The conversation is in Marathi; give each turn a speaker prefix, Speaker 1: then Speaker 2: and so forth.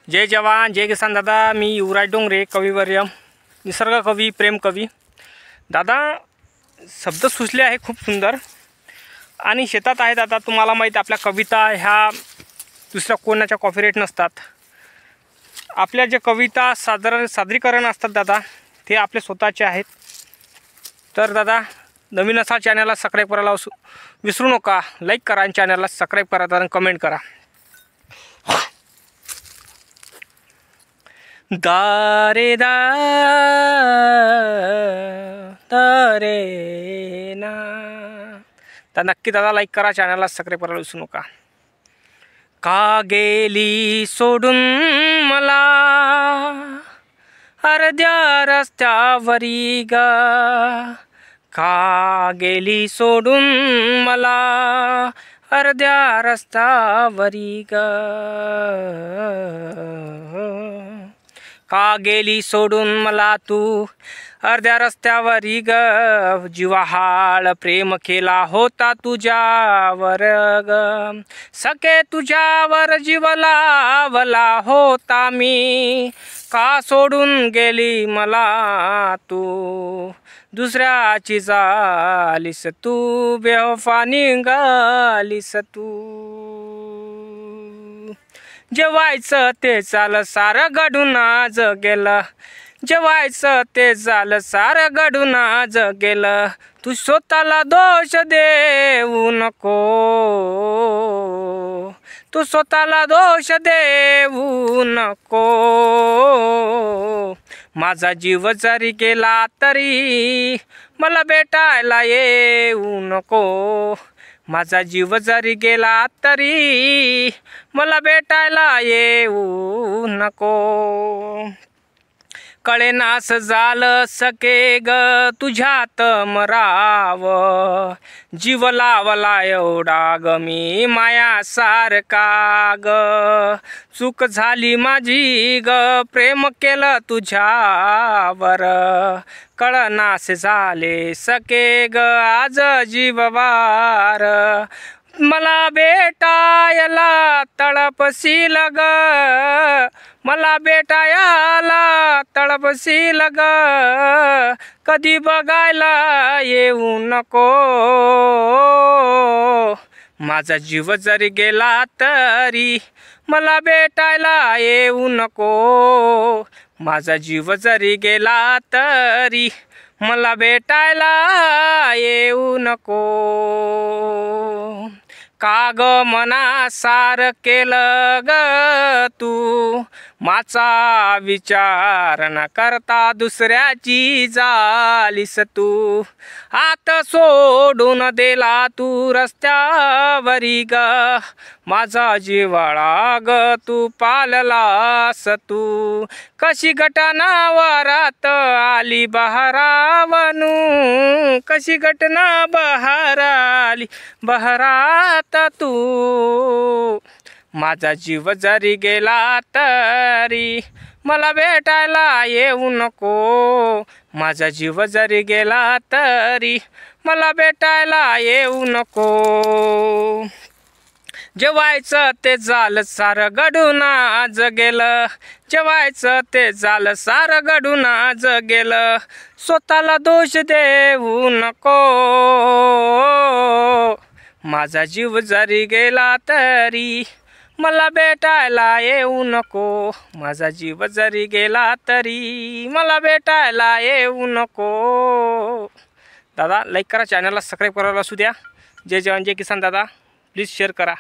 Speaker 1: जय जवान जय किसान दादा। मी युवराज डोंगरे, कविवर्य, निसर्ग कवी, प्रेम कवी. दादा, शब्द सुचले आहे खूप सुंदर आणि शेतात आहे दादा. तुम्हाला माहीत आपल्या कविता ह्या दुसऱ्या कोणाच्या कॉपीराइट नसतात. आपल्या जे कविता सादरीकरण असतात दादा, ते आपले स्वतःचे आहेत. तर दादा, नवीन असा चॅनलला सबस्क्राईब करायला विसरू नका. लाईक करा आणि चॅनलला सबस्क्राईब करा आणि कमेंट करा. दारे दा दारे ना. तर नक्की दादा लाईक करा, चॅनलला सबस्क्राईब करायला विसरू नका. का गेली सोडून मला अर्ध्या रस्त्यावरी ग, का गेली सोडून मला अर्ध्या रस्त्यावरी ग, का गेली सोडून मला तू अर्ध्या रस्त्यावरी ग, जीवाहाळ प्रेम केला होता तुझ्यावर ग, सखे तुझ्यावर जीव लावला होता मी, का सोडून गेली मला तू दुसऱ्याची झालीस तू, बेवफा निघालीस तू. जेवायचं ते चाल सारं घडून आज गेलं, जेवायचं ते झालं सारं घडून आज गेलं, तू स्वतःला दोष देऊ नको, तू स्वतःला दोष देऊ नको. माझा जीव जरी गेला तरी मला भेटायला येऊ नको, माझा जीव जरी गेला तरी मला भेटायला येऊ नको. कळेनास झालं सके ग तुझ्यात मराव, जीव लावला एवढा ग मी माया सारखा ग, चूक झाली माझी ग प्रेम केलं तुझ्यावर, कळनास झाले सके ग आज जीववार, मला भेटायला तळपशील ग, मला भेटायला तळपशील ग, कधी बघायला येऊ नको, माझा जीव जरी गेला तरी मला भेटायला येऊ नको, माझा जीव जरी गेला तरी मला भेटायला येऊ नको. का ग मना सार केलं ग तू, माझा विचार न करता दुसऱ्याची झालीस तू, आत सोडून दिला तू रस्त्यावरी ग, माझा जिव्हाळा ग तू पाललास तू, कशी घटना वरात आली बहरावनू, कशी घटना बहार आली बहरात तू, माझा जीव जरी गेला तरी मला भेटायला येऊ नको, माझा जीव जरी गेला तरी मला भेटायला येऊ नको. जेवायचं ते झालं सारं घडून आज गेलं, जेवायचं ते झालं सारं घडून आज गेलं, स्वतःला दोष देऊ नको, माझा जीव जरी गेला तरी मला भेटायला येऊ नको, माझा जीव जरी गेला तरी मला भेटायला येऊ नको. दादा लाईक करा, चॅनलला सबस्क्राईब करायला असू द्या. जय जवान जय किसान दादा, प्लीज शेअर करा.